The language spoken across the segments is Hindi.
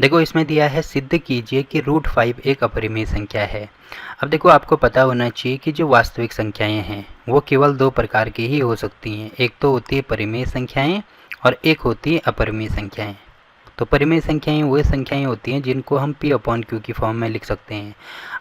देखो इसमें दिया है सिद्ध कीजिए कि √5 एक अपरिमेय संख्या है। अब देखो आपको पता होना चाहिए कि जो वास्तविक संख्याएं हैं वो केवल दो प्रकार की ही हो सकती हैं। एक तो होती है परिमेय संख्याएं और एक होती है अपरिमेय संख्याएं। तो परिमेय संख्याएं वो संख्याएं होती हैं जिनको हम p/q की फॉर्म में लिख सकते हैं।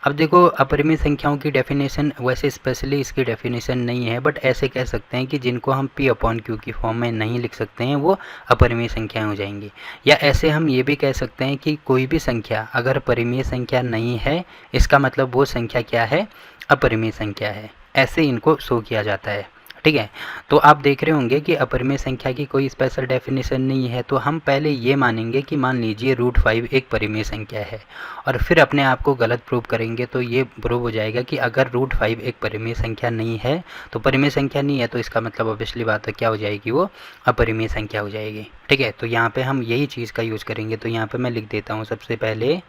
अब देखो अपरिमेय संख्याओं की डेफिनेशन वैसे स्पेशली इसकी डेफिनेशन नहीं है, बट ऐसे कह सकते हैं कि जिनको हम p/q की फॉर्म में नहीं लिख सकते हैं वो अपरिमेय संख्याएं हो जाएंगी। या ऐसे हम ये भी कह सकते हैं कि कोई भी संख्या अगर परिमेय संख्या नहीं है इसका मतलब वो संख्या क्या है, अपरिमेय संख्या है। ऐसे इनको शो किया जाता है। ठीक है, तो आप देख रहे होंगे कि अपरिमेय संख्या की कोई स्पेशल डेफिनेशन नहीं है, तो हम पहले ये मानेंगे कि मान लीजिए √5 एक परिमेय संख्या है और फिर अपने आप को गलत प्रूव करेंगे तो ये प्रूव हो जाएगा कि अगर √5 एक परिमेय संख्या नहीं है तो परिमेय संख्या नहीं है, तो इसका मतलब ऑब्वियसली बात है क्या हो जाएगी, वो अपरिमेय संख्या हो जाएगी। ठीक है, तो यहाँ पे हम यही चीज़ का यूज़ करेंगे। तो यहाँ पे मैं लिख देता हूँ सबसे पहले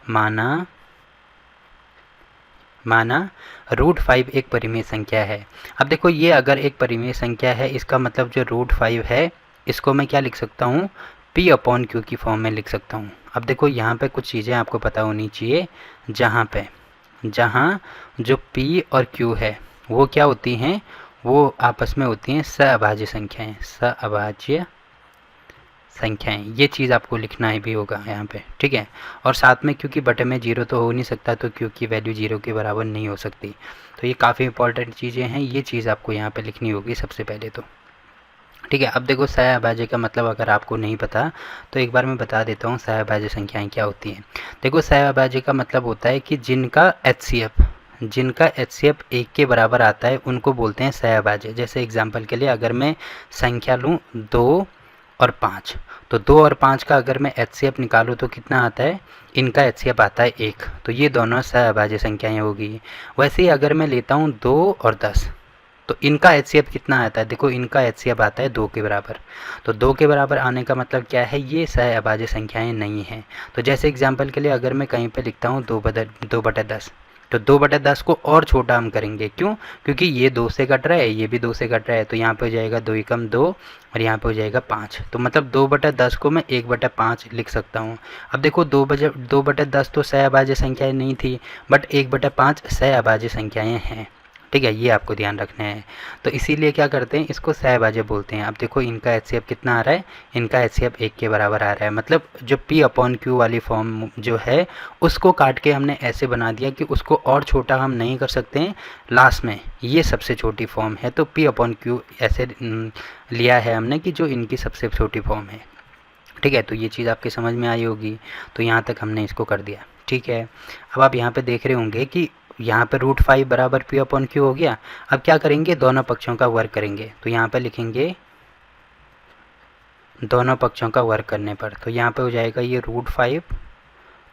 माना √5 एक परिमेय संख्या है। अब देखो ये अगर एक परिमेय संख्या है इसका मतलब जो √5 है इसको मैं क्या लिख सकता हूँ, p/q की फॉर्म में लिख सकता हूँ। अब देखो यहाँ पे कुछ चीज़ें आपको पता होनी चाहिए, जहाँ जो p और q है वो क्या होती हैं, वो आपस में होती हैं सहअभाज्य संख्याएं। ये चीज़ आपको लिखना ही भी होगा यहाँ पे। ठीक है, और साथ में क्योंकि बटे में 0 तो हो नहीं सकता, तो q की वैल्यू 0 के बराबर नहीं हो सकती। तो ये काफ़ी इंपॉर्टेंट चीज़ें हैं, ये चीज़ आपको यहाँ पे लिखनी होगी सबसे पहले तो। ठीक है, अब देखो सहअभाज्य का मतलब अगर आपको नहीं पता तो एक बार मैं बता देता हूँ सहअभाज्य संख्याएं क्या होती हैं। देखो सहअभाज्य का मतलब होता है कि जिनका HCF 1 के बराबर आता है उनको बोलते हैं सहअभाज्य। जैसे एग्जाम्पल के लिए अगर मैं संख्या लूँ 2 और 5, तो 2 और 5 का अगर मैं HCF निकालूँ तो कितना आता है, इनका HCF आता है 1, तो ये दोनों सहअभाज्य संख्याएं होगी। वैसे ही अगर मैं लेता हूँ 2 और 10, तो इनका HCF कितना आता है, देखो इनका HCF आता है 2 के बराबर। तो 2 के बराबर आने का मतलब क्या है, ये सहअभाज्य संख्याएं नहीं हैं। तो जैसे एग्जाम्पल के लिए अगर मैं कहीं पे लिखता हूँ 2/10, तो 2/10 को और छोटा हम करेंगे, क्यों, क्योंकि ये 2 से कट रहा है, ये भी 2 से कट रहा है, तो यहाँ पे हो जाएगा 2 एकम 2 और यहाँ पे हो जाएगा 5। तो मतलब 2/10 को मैं 1/5 लिख सकता हूँ। अब देखो 2/10 तो सहअभाज्य संख्याएं नहीं थी, बट 1/5 सहअभाज्य संख्याएं हैं। ठीक है, ये आपको ध्यान रखना है। तो इसीलिए क्या करते हैं, इसको सहअभाज्य बोलते हैं। अब देखो इनका HCF कितना आ रहा है, इनका HCF 1 के बराबर आ रहा है। मतलब जो p/q वाली फॉर्म जो है उसको काट के हमने ऐसे बना दिया कि उसको और छोटा हम नहीं कर सकते हैं, लास्ट में ये सबसे छोटी फॉर्म है, तो p/q ऐसे लिया है हमने कि जो इनकी सबसे छोटी फॉर्म है। ठीक है, तो ये चीज़ आपके समझ में आई होगी। तो यहाँ तक हमने इसको कर दिया। ठीक है, अब आप यहाँ पे देख रहे होंगे कि यहाँ पे √5 बराबर p/q हो गया। अब क्या करेंगे, दोनों पक्षों का वर्ग करेंगे। तो यहाँ पे लिखेंगे दोनों पक्षों का वर्ग करने पर, तो यहाँ पे हो जाएगा ये √5,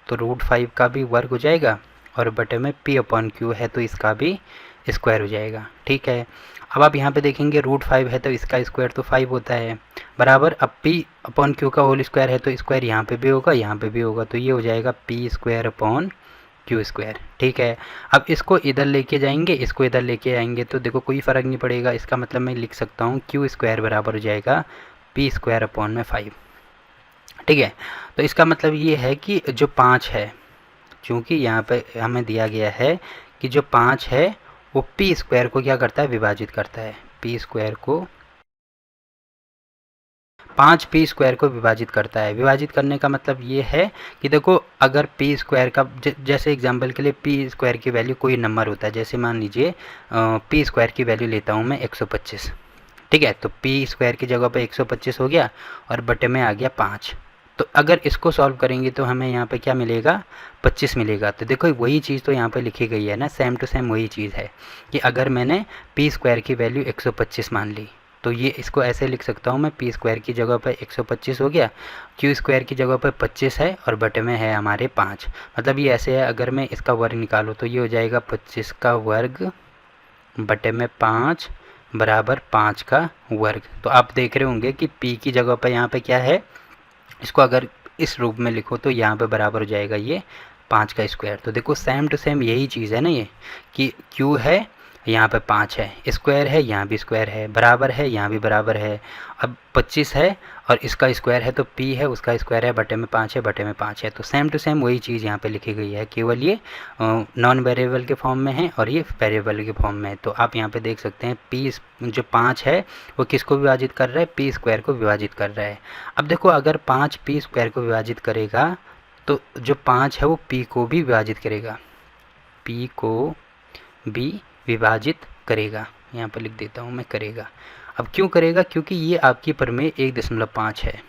तो √5 का भी वर्ग हो जाएगा और बटे में p/q है तो इसका भी स्क्वायर हो जाएगा। ठीक है, अब आप यहाँ पे देखेंगे √5 है तो इसका स्क्वायर तो 5 होता है, बराबर अब p/q का होल स्क्वायर है तो स्क्वायर यहाँ पे भी होगा, यहाँ पे भी होगा, तो ये हो जाएगा p²/q²। ठीक है, अब इसको इधर लेके जाएंगे, इसको इधर लेके आएंगे तो देखो कोई फ़र्क नहीं पड़ेगा। इसका मतलब मैं लिख सकता हूँ q² बराबर हो जाएगा p²/5। ठीक है, तो इसका मतलब ये है कि जो 5 है, चूँकि यहाँ पे हमें दिया गया है कि जो 5 है वो p² को क्या करता है, विभाजित करता है। p² को 5 p² को विभाजित करता है। विभाजित करने का मतलब ये है कि देखो अगर p² का जैसे एग्जांपल के लिए p² की वैल्यू कोई नंबर होता है, जैसे मान लीजिए p² की वैल्यू लेता हूँ मैं 125। ठीक है, तो p² की जगह पे 125 हो गया और बटे में आ गया 5। तो अगर इसको सॉल्व करेंगे तो हमें यहाँ पे क्या मिलेगा, 25 मिलेगा। तो देखो वही चीज़ तो यहाँ पे लिखी गई है ना, सेम टू सेम वही चीज़ है कि अगर मैंने p² की वैल्यू 125 मान ली तो ये इसको ऐसे लिख सकता हूँ मैं, p² की जगह पर 125 हो गया, q² की जगह पर 25 है और बटे में है हमारे 5। मतलब ये ऐसे है, अगर मैं इसका वर्ग निकालूँ तो ये हो जाएगा 25 का वर्ग बटे में 5 बराबर 5 का वर्ग। तो आप देख रहे होंगे कि p की जगह पर यहाँ पे क्या है, इसको अगर इस रूप में लिखो तो यहाँ पे बराबर हो जाएगा ये 5 का स्क्वायर। तो देखो सेम टू सेम यही चीज़ है ना ये, कि q है यहाँ पे 5 है, स्क्वायर है, यहाँ भी स्क्वायर है, बराबर है, यहाँ भी बराबर है। अब 25 है और इसका स्क्वायर है तो p है, उसका स्क्वायर है, बटे में 5 है, बटे में 5 है। तो सेम टू सेम वही चीज़ यहाँ पे लिखी गई है, केवल ये नॉन वेरिएबल के फॉर्म में है और ये वेरिएबल के फॉर्म में है। तो आप यहाँ पे देख सकते हैं p जो 5 है वो किसको विभाजित कर रहा है, p स्क्वायर को विभाजित कर रहा है। अब देखो अगर 5 p स्क्वायर को विभाजित करेगा तो जो 5 है वो p को भी विभाजित करेगा, p को भी विभाजित करेगा। यहाँ पर लिख देता हूँ मैं, करेगा। अब क्यों करेगा, क्योंकि ये आपकी प्रमेय 1.5 है,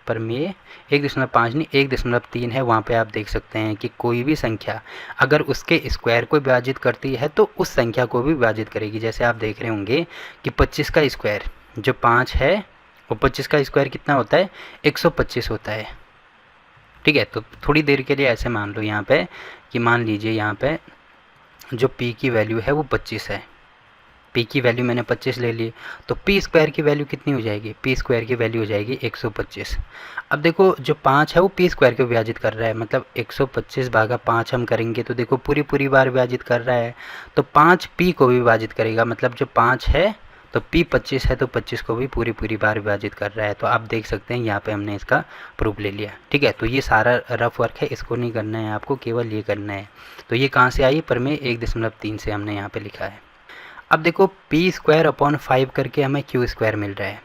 प्रमेय 1.5 नहीं 1.3 है। वहाँ पे आप देख सकते हैं कि कोई भी संख्या अगर उसके स्क्वायर को विभाजित करती है तो उस संख्या को भी विभाजित करेगी। जैसे आप देख रहे होंगे कि 25 का स्क्वायर जो 5 है वो 25 का स्क्वायर कितना होता है, 125 होता है। ठीक है, तो थोड़ी देर के लिए ऐसे मान लो यहाँ पे कि मान लीजिए यहाँ पे जो p की वैल्यू है वो 25 है, p की वैल्यू मैंने 25 ले ली, तो p स्क्वायर की वैल्यू कितनी हो जाएगी, p स्क्वायर की वैल्यू हो जाएगी 125। अब देखो जो 5 है वो p स्क्वायर को विभाजित कर रहा है, मतलब 125 भागा 5 हम करेंगे तो देखो पूरी बार विभाजित कर रहा है, तो 5 p को भी विभाजित करेगा, मतलब जो 5 है तो p 25 है तो 25 को भी पूरी बार विभाजित कर रहा है। तो आप देख सकते हैं यहाँ पे हमने इसका प्रूफ ले लिया। ठीक है, तो ये सारा रफ वर्क है, इसको नहीं करना है आपको, केवल ये करना है। तो ये कहाँ से आई, प्रमेय 1.3 से हमने यहाँ पे लिखा है। अब देखो p स्क्वायर अपॉन 5 करके हमें q स्क्वायर मिल रहा है।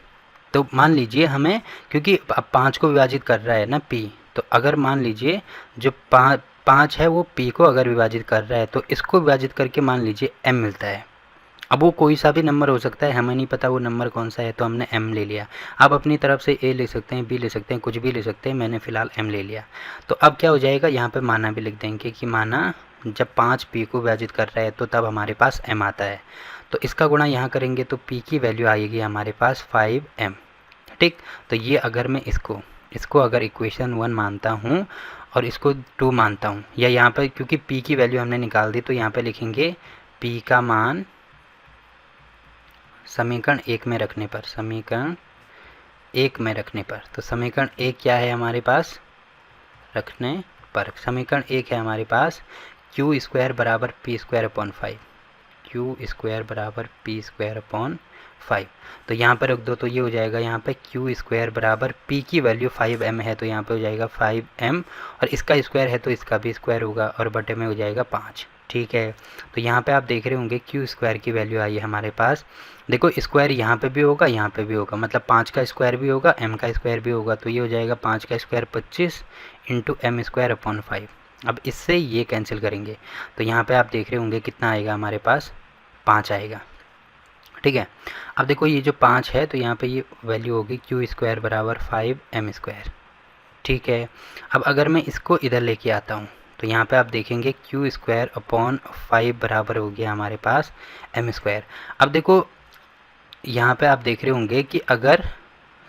तो मान लीजिए हमें, क्योंकि अब 5 को विभाजित कर रहा है ना p, तो अगर मान लीजिए जो 5 है वो p को अगर विभाजित कर रहा है तो इसको विभाजित करके मान लीजिए m मिलता है। अब वो कोई सा भी नंबर हो सकता है, हमें नहीं पता वो नंबर कौन सा है, तो हमने m ले लिया। आप अपनी तरफ से a ले सकते हैं, b ले सकते हैं, कुछ भी ले सकते हैं, मैंने फ़िलहाल m ले लिया। तो अब क्या हो जाएगा, यहाँ पे माना भी लिख देंगे कि माना जब 5 p को विभाजित कर रहा है तो तब हमारे पास m आता है, तो इसका गुणा यहाँ करेंगे तो p की वैल्यू आएगी हमारे पास 5m। ठीक, तो ये अगर मैं इसको अगर इक्वेशन 1 मानता हूँ और इसको 2 मानता हूँ, या यहाँ पर क्योंकि p की वैल्यू हमने निकाल दी तो यहाँ पे लिखेंगे p का मान समीकरण 1 में रखने पर, समीकरण 1 में रखने पर, तो समीकरण 1 क्या है हमारे पास, रखने पर समीकरण 1 है हमारे पास q स्क्वायर बराबर p square upon 5, q square बराबर p स्क्वायर अपॉन 5। तो यहाँ पर रख दो तो ये हो जाएगा, यहाँ पे q स्क्वायर बराबर p की वैल्यू 5m है तो यहाँ पे हो जाएगा 5m, और इसका स्क्वायर है तो इसका भी स्क्वायर होगा और बटे में हो जाएगा 5। ठीक है, तो यहाँ पे आप देख रहे होंगे q स्क्वायर की वैल्यू आई है हमारे पास। देखो स्क्वायर यहाँ पे भी होगा, यहाँ पे भी होगा, मतलब 5 का स्क्वायर भी होगा, m का स्क्वायर भी होगा, तो ये हो जाएगा 5 का square 25 into m square upon 5। अब इससे ये कैंसिल करेंगे तो यहाँ पे आप देख रहे होंगे कितना आएगा हमारे पास, 5 आएगा। ठीक है, अब देखो ये जो 5 है तो यहाँ पे ये वैल्यू होगी q स्क्वायर बराबर 5m स्क्वायर। ठीक है, अब अगर मैं इसको इधर लेके आता हूँ तो यहाँ पे आप देखेंगे q स्क्वायर अपॉन 5 बराबर हो गया हमारे पास m स्क्वायर। अब देखो यहाँ पे आप देख रहे होंगे कि अगर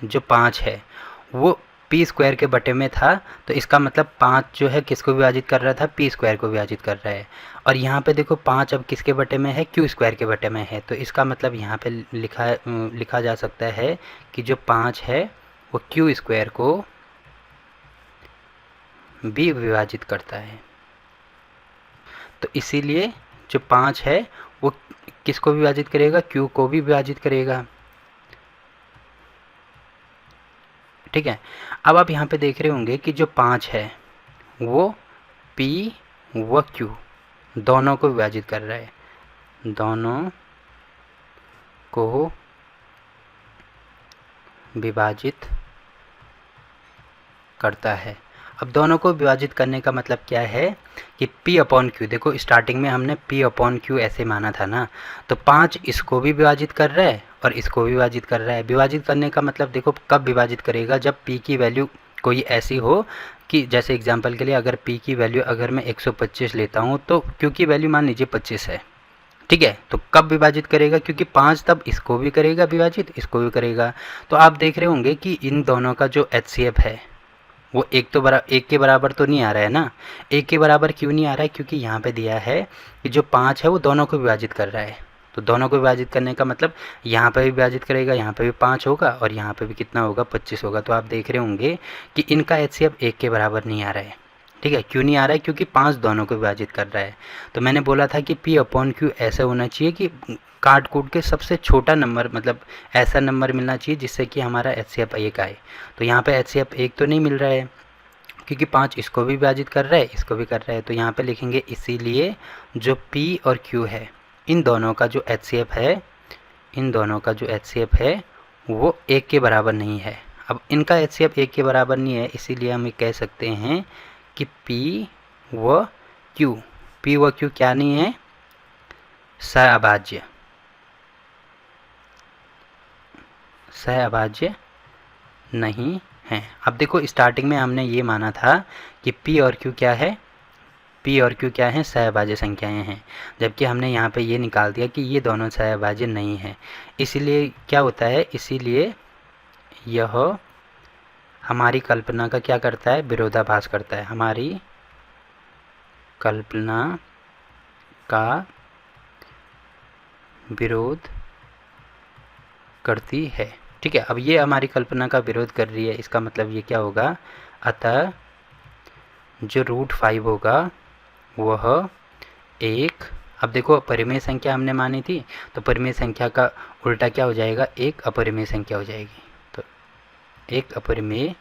जो 5 है वो p स्क्वायर के बटे में था तो इसका मतलब 5 जो है किसको विभाजित कर रहा था, p स्क्वायर को विभाजित कर रहा है, और यहाँ पे देखो 5 अब किसके बटे में है, q स्क्वायर के बटे में है, तो इसका मतलब यहाँ पे लिखा जा सकता है कि जो 5 है वो q स्क्वायर को भी विभाजित करता है। तो इसीलिए जो 5 है वो किसको विभाजित करेगा, q को भी विभाजित करेगा। ठीक है, अब आप यहाँ पे देख रहे होंगे कि जो 5 है वो p व q दोनों को विभाजित कर रहा है, दोनों को विभाजित करता है। अब दोनों को विभाजित करने का मतलब क्या है कि p अपॉन q, देखो स्टार्टिंग में हमने p अपॉन q ऐसे माना था ना, तो 5 इसको भी विभाजित कर रहा है और इसको भी विभाजित कर रहा है। विभाजित करने का मतलब देखो कब विभाजित करेगा, जब p की वैल्यू कोई ऐसी हो कि जैसे एग्जांपल के लिए अगर p की वैल्यू अगर मैं 125 लेता हूँ तो q की वैल्यू मान लीजिए 25 है। ठीक है, तो कब विभाजित करेगा, क्योंकि 5 तब इसको भी करेगा विभाजित, इसको भी करेगा। तो आप देख रहे होंगे कि इन दोनों का जो HCF है वो एक के बराबर तो नहीं आ रहा है ना। 1 के बराबर क्यों नहीं आ रहा है, क्योंकि यहाँ पे दिया है कि जो 5 है वो दोनों को विभाजित कर रहा है, तो दोनों को विभाजित करने का मतलब यहाँ पे भी विभाजित करेगा, यहाँ पे भी 5 होगा और यहाँ पे भी कितना होगा, 25 होगा। तो आप देख रहे होंगे कि इनका HCF 1 के बराबर नहीं आ रहा है, ठीक है, क्यों नहीं आ रहा है? क्योंकि 5 दोनों को विभाजित कर रहा है। तो मैंने बोला था कि P/Q ऐसा होना चाहिए कि काट कूट के सबसे छोटा नंबर, मतलब ऐसा नंबर मिलना चाहिए जिससे कि हमारा HCF 1 आए। तो यहाँ पे HCF 1 तो नहीं मिल रहा है, क्योंकि 5 इसको भी विभाजित कर रहा है, इसको भी कर रहा है। तो यहाँ पे लिखेंगे इसीलिए जो P और Q है, इन दोनों का जो HCF है, इन दोनों का जो HCF है वो 1 के बराबर नहीं है। अब इनका HCF 1 के बराबर नहीं है, इसीलिए हम ये कह सकते हैं कि P व Q क्या नहीं है? सहअभाज्य, सहअभाज्य नहीं है। अब देखो, स्टार्टिंग में हमने ये माना था कि P और Q क्या है? P और Q क्या है? सहअभाज्य संख्याएं हैं, जबकि हमने यहाँ पे ये निकाल दिया कि ये दोनों सहअभाज्य नहीं है। इसीलिए क्या होता है? इसीलिए यह हमारी कल्पना का क्या करता है? विरोधाभास करता है। हमारी कल्पना का विरोध करती है। ठीक है, अब ये हमारी कल्पना का विरोध कर रही है, इसका मतलब ये क्या होगा? अतः जो √5 होगा वह एक, अब देखो परिमेय संख्या हमने मानी थी, तो परिमेय संख्या का उल्टा क्या हो जाएगा? एक अपरिमेय संख्या हो जाएगी। तो एक अपरिमेय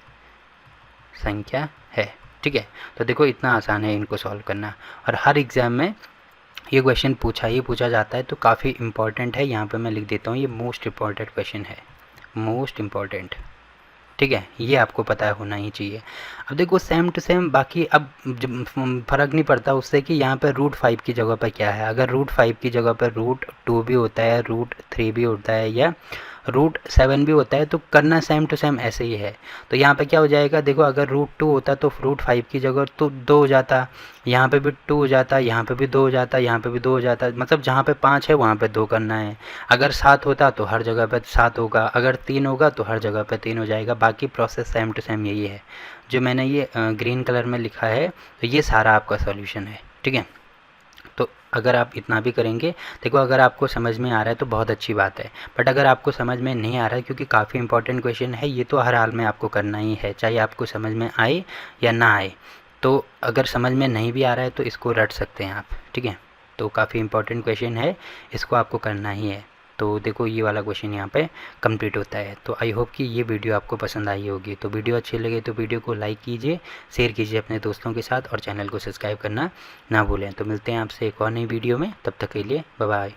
संख्या है। ठीक है, तो देखो इतना आसान है इनको सॉल्व करना, और हर एग्ज़ाम में ये क्वेश्चन पूछा जाता है, तो काफ़ी इम्पॉर्टेंट है। यहाँ पे मैं लिख देता हूँ, ये मोस्ट इम्पॉर्टेंट क्वेश्चन है, मोस्ट इम्पॉर्टेंट। ठीक है, ये आपको पता होना ही चाहिए। अब देखो सेम टू सेम, बाकी अब जब फ़र्क नहीं पड़ता उससे कि यहाँ पे √5 की जगह पर क्या है। अगर √5 की जगह पर √2 भी होता है, √3 भी होता है, या √7 भी होता है, तो करना सेम टू सेम ऐसे ही है। तो यहाँ पे क्या हो जाएगा? देखो, अगर √2 होता तो √5 की जगह तो 2 हो जाता, यहाँ पे भी 2 हो जाता, यहाँ पे भी 2 हो जाता, यहाँ पे भी 2 हो जाता, मतलब जहाँ पे 5 है वहाँ पे 2 करना है। अगर 7 होता तो हर जगह पे 7 होगा, अगर 3 होगा तो हर जगह पे 3 हो जाएगा। बाकी प्रोसेस सेम टू सेम यही है। जो मैंने ये ग्रीन कलर में लिखा है, तो ये सारा आपका सॉल्यूशन है। ठीक है, तो अगर आप इतना भी करेंगे, देखो अगर आपको समझ में आ रहा है तो बहुत अच्छी बात है, बट अगर आपको समझ में नहीं आ रहा है, क्योंकि काफ़ी इंपॉर्टेंट क्वेश्चन है ये, तो हर हाल में आपको करना ही है, चाहे आपको समझ में आए या ना आए। तो अगर समझ में नहीं भी आ रहा है तो इसको रट सकते हैं आप। ठीक है, तो काफ़ी इंपॉर्टेंट क्वेश्चन है, इसको आपको करना ही है। तो देखो ये वाला क्वेश्चन यहाँ पे कंप्लीट होता है। तो आई होप कि ये वीडियो आपको पसंद आई होगी। तो वीडियो अच्छी लगे तो वीडियो को लाइक कीजिए, शेयर कीजिए अपने दोस्तों के साथ, और चैनल को सब्सक्राइब करना ना भूलें। तो मिलते हैं आपसे एक और नई वीडियो में, तब तक के लिए बाय बाय।